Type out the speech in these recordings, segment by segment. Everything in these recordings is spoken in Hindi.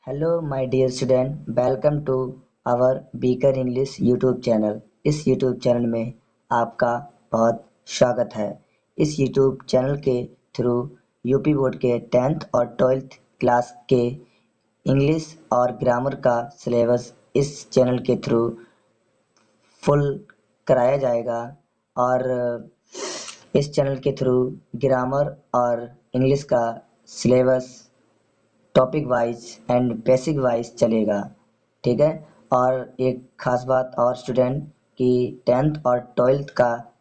Hello, my dear student. Welcome to our Beaker English YouTube channel. इस YouTube चैनल में आपका बहुत स्वागत है। इस YouTube चैनल के थ्रू यूपी बोर्ड के 10th और 12th क्लास के इंग्लिश और ग्रामर का सिलेबस इस चैनल के थ्रू फुल कराया जाएगा और इस चैनल के थ्रू ग्रामर और इंग्लिश का syllabus topic wise and basic wise चलेगा। ठीक है। और एक खास बात और स्टूडेंट कि 10th और 12th का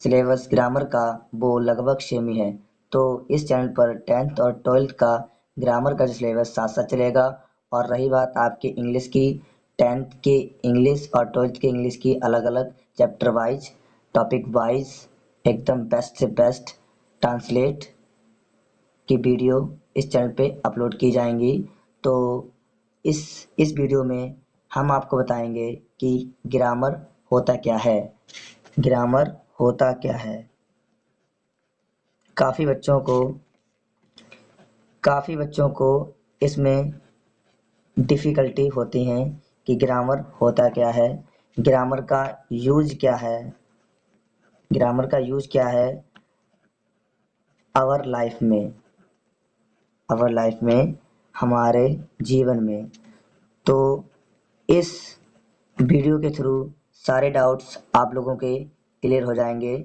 सिलेबस ग्रामर का वो लगभग सेम ही है। तो इस चैनल पर 10th और 12th का ग्रामर का जो सिलेबस साथ साथ चलेगा। और रही बात आपके इंग्लिश की, 10th के इंग्लिश और 12th के इंग्लिश की अलग अलग चैप्टर वाइज टॉपिक वाइज एकदम बेस्ट से बेस्ट ट्रांसलेट की वीडियो इस चैनल पे अपलोड की जाएंगी। तो इस वीडियो में हम आपको बताएंगे कि ग्रामर होता क्या है। ग्रामर होता क्या है। काफ़ी बच्चों को इसमें डिफ़िकल्टी होती हैं कि ग्रामर होता क्या है, ग्रामर का यूज़ क्या है, ग्रामर का यूज़ क्या है आवर लाइफ में, हमारे जीवन में। तो इस वीडियो के थ्रू सारे डाउट्स आप लोगों के क्लियर हो जाएंगे।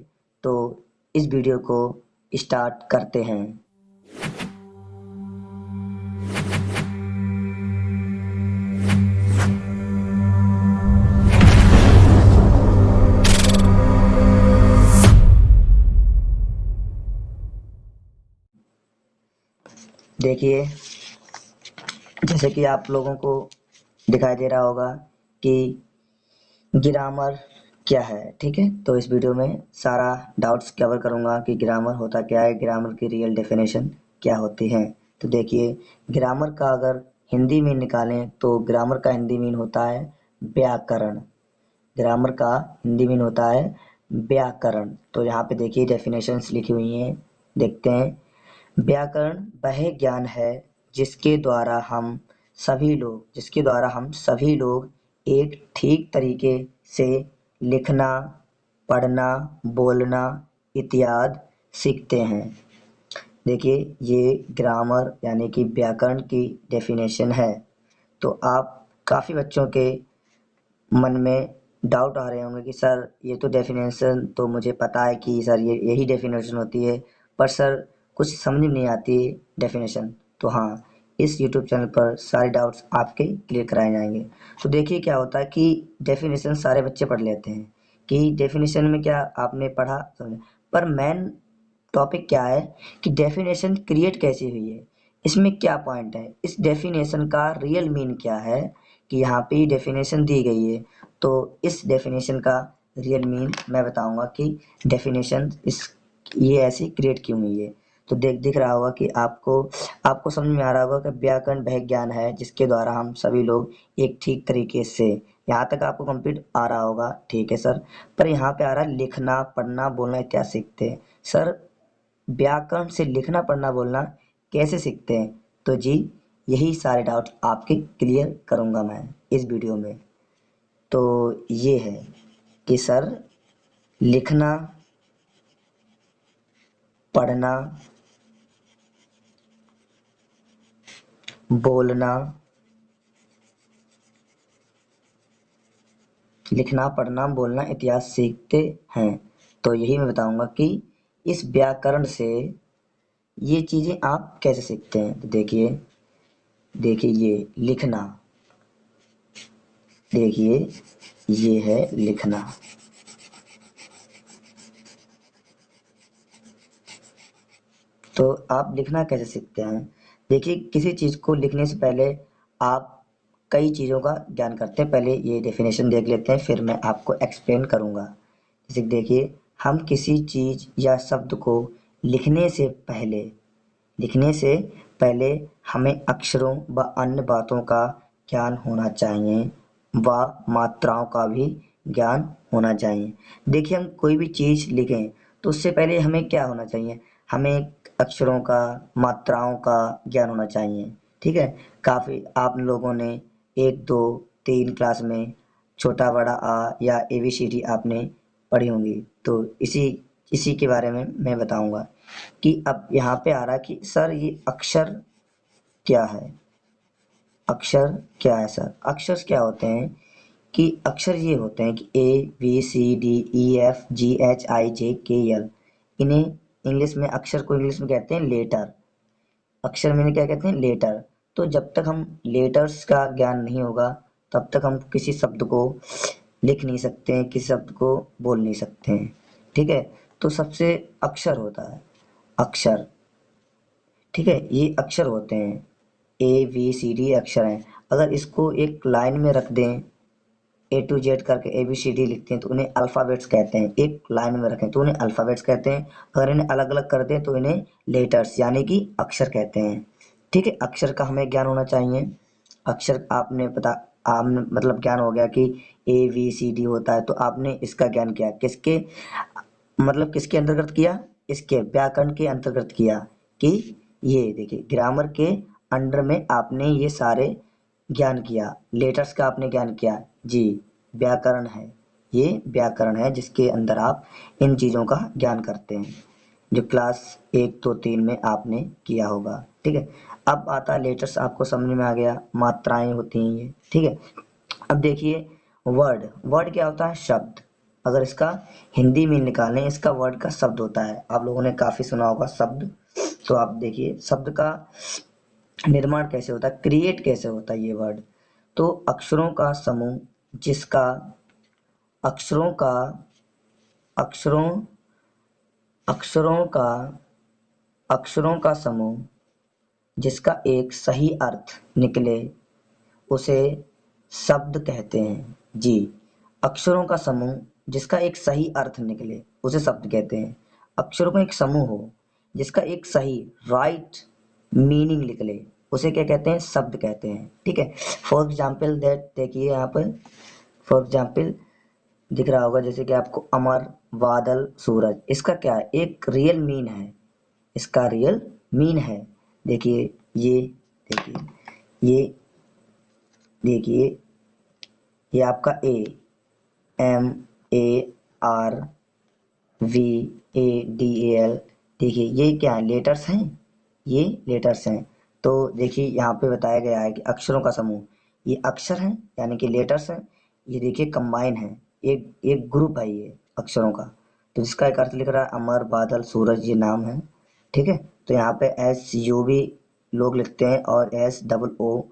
तो इस वीडियो को स्टार्ट करते हैं। देखिए, जैसे कि आप लोगों को दिखाई दे रहा होगा कि ग्रामर क्या है। ठीक है। तो इस वीडियो में सारा डाउट्स कवर करूंगा कि ग्रामर होता क्या है, ग्रामर की रियल डेफिनेशन क्या होती है। तो देखिए, ग्रामर का अगर हिंदी में निकालें तो ग्रामर का हिंदी मीन होता है व्याकरण। ग्रामर का हिंदी मीन होता है व्याकरण। तो यहाँ पे देखिए डेफिनेशंस लिखी हुई हैं, देखते हैं। व्याकरण वह ज्ञान है जिसके द्वारा हम सभी लोग एक ठीक तरीके से लिखना, पढ़ना, बोलना इत्यादि सीखते हैं। देखिए, ये ग्रामर यानी कि व्याकरण की डेफिनेशन है। तो आप काफ़ी बच्चों के मन में डाउट आ रहे होंगे कि सर ये तो डेफिनेशन तो मुझे पता है कि सर ये यही डेफिनेशन होती है, पर सर कुछ समझ में नहीं आती डेफिनेशन। तो हाँ, इस यूट्यूब चैनल पर सारे डाउट्स आपके क्लियर कराए जाएंगे। तो देखिए क्या होता है कि डेफिनेशन सारे बच्चे पढ़ लेते हैं कि डेफिनेशन में क्या आपने पढ़ा समझा, पर मेन टॉपिक क्या है कि डेफिनेशन क्रिएट कैसे हुई है, इसमें क्या पॉइंट है, इस डेफिनेशन का रियल मीन क्या है कि यहाँ पे डेफिनेशन दी गई है। तो इस डेफिनेशन का रियल मीन मैं बताऊंगा कि डेफिनेशन इस ये ऐसी क्रिएट क्यों हुई है। तो दिख रहा होगा कि आपको समझ में आ रहा होगा कि व्याकरण वह ज्ञान है जिसके द्वारा हम सभी लोग एक ठीक तरीके से, यहाँ तक आपको कंप्लीट आ रहा होगा। ठीक है सर, पर यहाँ पे आ रहा है लिखना, पढ़ना, बोलना इत्यादि सीखते हैं। सर व्याकरण से लिखना, पढ़ना, बोलना कैसे सीखते हैं? तो जी, यही सारे डाउट आपके क्लियर करूंगा मैं इस वीडियो में। तो ये है कि सर लिखना, पढ़ना, बोलना, लिखना, पढ़ना, बोलना इत्यादि सीखते हैं। तो यही मैं बताऊंगा कि इस व्याकरण से ये चीजें आप कैसे सीखते हैं। तो देखिए ये लिखना, देखिए ये है लिखना। तो आप लिखना कैसे सीखते हैं? देखिए, किसी चीज़ को लिखने से पहले आप कई चीज़ों का ज्ञान करते हैं। पहले ये डेफिनेशन देख लेते हैं, फिर मैं आपको एक्सप्लेन करूँगा। जैसे देखिए, हम किसी चीज़ या शब्द को लिखने से पहले हमें अक्षरों व अन्य बातों का ज्ञान होना चाहिए व मात्राओं का भी ज्ञान होना चाहिए। देखिए, हम कोई भी चीज़ लिखें तो उससे पहले हमें क्या होना चाहिए? हमें अक्षरों का, मात्राओं का ज्ञान होना चाहिए। ठीक है। काफ़ी आप लोगों ने 1, 2, 3 क्लास में छोटा बड़ा आ या ABCD आपने पढ़ी होंगी। तो इसी इसी के बारे में मैं बताऊंगा कि अब यहाँ पे आ रहा कि सर ये अक्षर क्या है। अक्षर क्या है सर? अक्षर क्या होते हैं कि अक्षर ये होते हैं कि ABCDEFGHIJKL, इन्हें इंग्लिश में अक्षर को इंग्लिश में कहते हैं लेटर। अक्षर में क्या कहते हैं? लेटर। तो जब तक हम लेटर्स का ज्ञान नहीं होगा तब तक हम किसी शब्द को लिख नहीं सकते हैं, किसी शब्द को बोल नहीं सकते हैं। ठीक है, तो सबसे अक्षर होता है, अक्षर। ठीक है, ये अक्षर होते हैं, ABCD अक्षर हैं। अगर इसको एक लाइन में रख दें, A to Z करके ABCD लिखते हैं तो उन्हें अल्फ़ाबेट्स कहते हैं। एक लाइन में रखें तो उन्हें अल्फ़ाबेट्स कहते हैं। अगर इन्हें अलग अलग कर दें तो इन्हें लेटर्स यानी कि अक्षर कहते हैं। ठीक है, अक्षर का हमें ज्ञान होना चाहिए। अक्षर आपने पता आपने मतलब ज्ञान हो गया कि ABCD होता है, तो आपने इसका ज्ञान किया किसके मतलब किसके अंतर्गत किया? इसके व्याकरण के अंतर्गत किया कि ये देखिए ग्रामर के अंडर में आपने ये सारे ज्ञान किया। लेटर्स का आपने ज्ञान किया जी, व्याकरण है, ये व्याकरण है जिसके अंदर आप इन चीज़ों का ज्ञान करते हैं, जो क्लास 1, 2, 3 में आपने किया होगा। ठीक है, अब आता लेटर्स, आपको समझ में आ गया, मात्राएं होती हैं ये। ठीक है, अब देखिए वर्ड। वर्ड क्या होता है? शब्द। अगर इसका हिंदी में निकालें, इसका वर्ड का शब्द होता है। आप लोगों ने काफ़ी सुना होगा शब्द। तो आप देखिए शब्द का निर्माण कैसे होता है, क्रिएट कैसे होता है ये वर्ड। तो अक्षरों का समूह जिसका अक्षरों का अक्षरों अक्षरों का अक्षरों का समूह जिसका एक सही अर्थ निकले उसे शब्द कहते हैं जी। अक्षरों का समूह जिसका एक सही अर्थ निकले उसे शब्द कहते हैं। अक्षरों का एक समूह हो जिसका एक सही राइट मीनिंग निकले उसे क्या कहते हैं? शब्द कहते हैं। ठीक है, फॉर एग्जाम्पल दैट, देखिए यहाँ पर फॉर एग्जाम्पल दिख रहा होगा जैसे कि आपको अमर, बादल, सूरज, इसका क्या है? एक रियल मीन है, इसका रियल मीन है। देखिए ये देखिए ये देखिए ये आपका AMARVADAL, देखिए ये क्या है? लेटर्स हैं, ये लेटर्स हैं। तो देखिए यहाँ पे बताया गया है कि अक्षरों का समूह, ये अक्षर हैं यानी कि लेटर्स हैं। ये देखिए कंबाइन है, एक एक ग्रुप है ये अक्षरों का। तो जिसका एक अर्थ लिख रहा है अमर, बादल, सूरज, ये नाम है। ठीक है, तो यहाँ पे SUV लोग लिखते हैं और SOO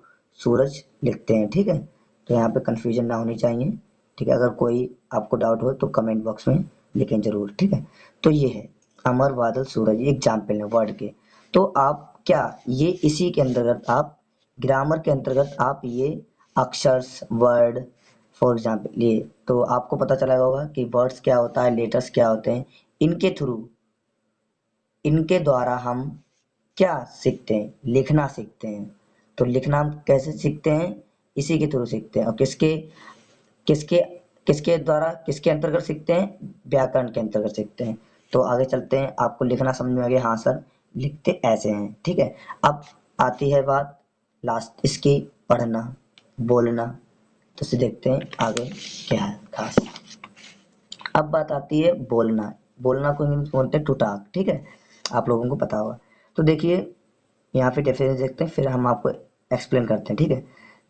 सूरज लिखते हैं। ठीक है, तो यहाँ पे कंफ्यूजन ना होनी चाहिए। ठीक है, अगर कोई आपको डाउट हो तो कमेंट बॉक्स में लिखें जरूर। ठीक है, तो ये है अमर, बादल, सूरज, ये एग्जाम्पल है वर्ड के। तो आप क्या ये इसी के अंतर्गत आप ग्रामर के अंतर्गत आप ये अक्षर्स वर्ड फॉर एग्जाम्पल ये, तो आपको पता चला होगा कि वर्ड्स क्या होता है, लेटर्स क्या होते हैं। इनके थ्रू इनके द्वारा हम क्या सीखते हैं? लिखना सीखते हैं। तो लिखना हम कैसे सीखते हैं? इसी के थ्रू सीखते हैं। और किसके किसके किसके द्वारा किसके अंतर्गत सीखते हैं? व्याकरण के अंतर्गत सीखते हैं। तो आगे चलते हैं, आपको लिखना समझ में आ गया? हाँ सर, लिखते ऐसे हैं। ठीक है, अब आती है बात लास्ट इसकी, पढ़ना बोलना। तो इसे देखते हैं आगे क्या है खास। अब बात आती है बोलना। बोलना को इंग्लिश में बोलते हैं टू टॉक। ठीक है, आप लोगों को पता होगा। तो देखिए यहाँ पे डेफिनेशन देखते हैं, फिर हम आपको एक्सप्लेन करते हैं। ठीक है,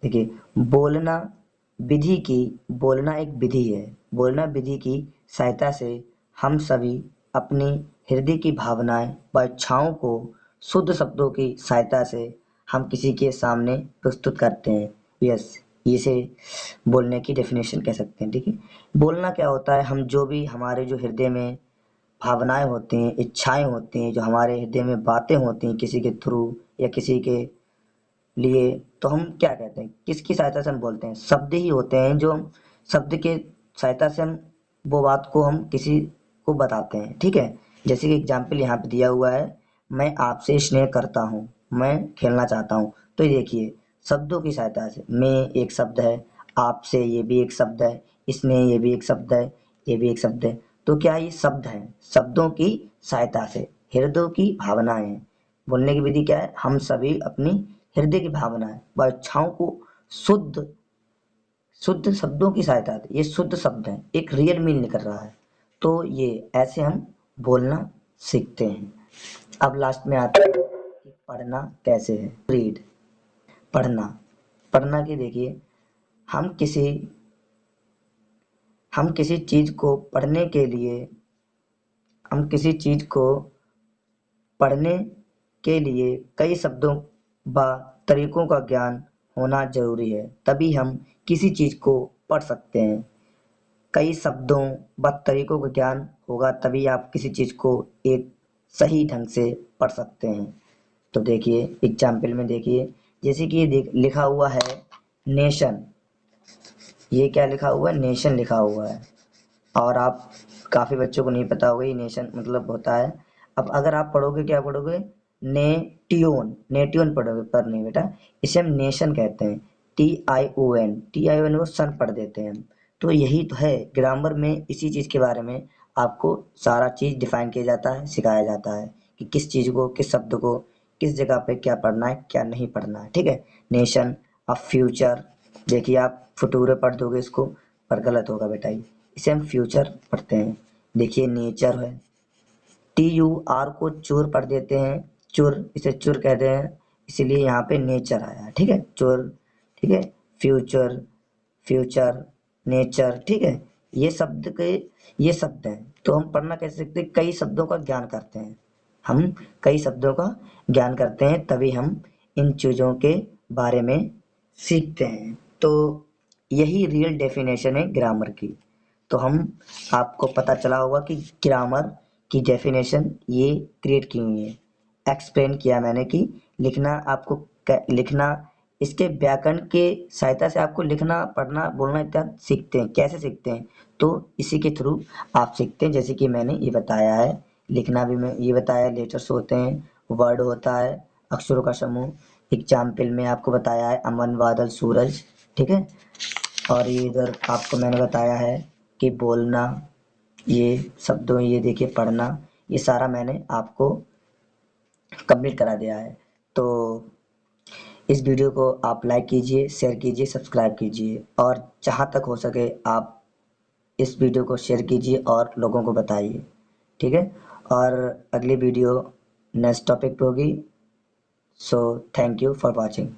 देखिए बोलना विधि की बोलना एक विधि है। बोलना विधि की सहायता से हम सभी अपनी हृदय की भावनाएं व इच्छाओं को शुद्ध शब्दों की सहायता से हम किसी के सामने प्रस्तुत करते हैं। यस, इसे बोलने की डेफिनेशन कह सकते हैं। ठीक है, बोलना क्या होता है? हम जो भी हमारे जो हृदय में भावनाएं होती हैं, इच्छाएं होती हैं, जो हमारे हृदय में बातें होती हैं किसी के थ्रू या किसी के लिए, तो हम क्या कहते हैं? किसकी सहायता से हम बोलते हैं? शब्द ही होते हैं जो शब्द के सहायता से हम वो बात को हम किसी को बताते हैं। ठीक है, जैसे कि एग्जाम्पल यहाँ पे दिया हुआ है, मैं आपसे स्नेह करता हूँ, मैं खेलना चाहता हूँ। तो ये देखिए शब्दों की सहायता से, मैं एक शब्द है, आपसे ये भी एक शब्द है, स्नेह ये भी एक शब्द है, ये भी एक शब्द है। तो क्या ये शब्द है? शब्दों की सहायता से हृदय की भावनाएं हैं। बोलने की विधि क्या है? हम सभी अपनी हृदय की भावनाएं व इच्छाओं को शुद्ध शुद्ध शब्दों की सहायता से, ये शुद्ध शब्द हैं, एक रियल मीन निकल रहा है, तो ये ऐसे हम बोलना सीखते हैं। अब लास्ट में आते हैं कि पढ़ना कैसे है। रीड, पढ़ना। पढ़ना की देखिए, हम किसी हम किसी चीज को पढ़ने के लिए हम किसी चीज को पढ़ने के लिए कई शब्दों व तरीकों का ज्ञान होना जरूरी है, तभी हम किसी चीज को पढ़ सकते हैं। कई शब्दों व तरीकों का ज्ञान होगा तभी आप किसी चीज को एक सही ढंग से पढ़ सकते हैं। तो देखिए एग्जाम्पल में देखिए, जैसे कि ये लिखा हुआ है नेशन, ये क्या लिखा हुआ है, नेशन लिखा हुआ है, और आप काफ़ी बच्चों को नहीं पता होगा ये नेशन मतलब होता है। अब अगर आप पढ़ोगे, क्या पढ़ोगे, नेटियोन, नेटियोन पढ़ोगे, पर नहीं बेटा, इसे हम नेशन कहते हैं, TION, TION को सन पढ़ देते हैं हम। तो यही तो है ग्रामर में, इसी चीज़ के बारे में आपको सारा चीज़ डिफाइन किया जाता है, सिखाया जाता है कि किस चीज़ को, किस शब्द को किस जगह पे क्या पढ़ना है, क्या नहीं पढ़ना है, ठीक है। नेशन। अब फ्यूचर, देखिए आप फुटूरे पढ़ दोगे इसको, पर गलत होगा बेटा, इसे हम फ्यूचर पढ़ते हैं। देखिए नेचर है, TUR को चूर पढ़ देते हैं, चुर, इसे चुर कहते हैं, इसीलिए यहाँ पे नेचर आया, ठीक है, चुर, ठीक है। फ्यूचर, फ्यूचर, नेचर, ठीक है। ये शब्द के ये शब्द हैं, तो हम पढ़ना कैसे सीखते हैं, कई शब्दों का ज्ञान करते हैं, हम कई शब्दों का ज्ञान करते हैं, तभी हम इन चीज़ों के बारे में सीखते हैं। तो यही रियल डेफिनेशन है ग्रामर की। तो हम आपको पता चला होगा कि ग्रामर की डेफिनेशन ये क्रिएट की हुई है, एक्सप्लेन किया मैंने कि लिखना आपको लिखना, इसके व्याकरण के सहायता से आपको लिखना, पढ़ना, बोलना इत्यादि सीखते हैं। कैसे सीखते हैं, तो इसी के थ्रू आप सीखते हैं, जैसे कि मैंने ये बताया है। लिखना भी मैं ये बताया, लेटर्स होते हैं, वर्ड होता है, अक्षरों का समूह। एग्जाम्पल में आपको बताया है अमन, बादल, सूरज, ठीक है। और ये इधर आपको मैंने बताया है कि बोलना, ये शब्दों, ये देखिए पढ़ना, ये सारा मैंने आपको कंप्लीट करा दिया है। तो इस वीडियो को आप लाइक कीजिए, शेयर कीजिए, सब्सक्राइब कीजिए, और जहाँ तक हो सके आप इस वीडियो को शेयर कीजिए और लोगों को बताइए, ठीक है। और अगली वीडियो नेक्स्ट टॉपिक पे होगी। So thank you for watching.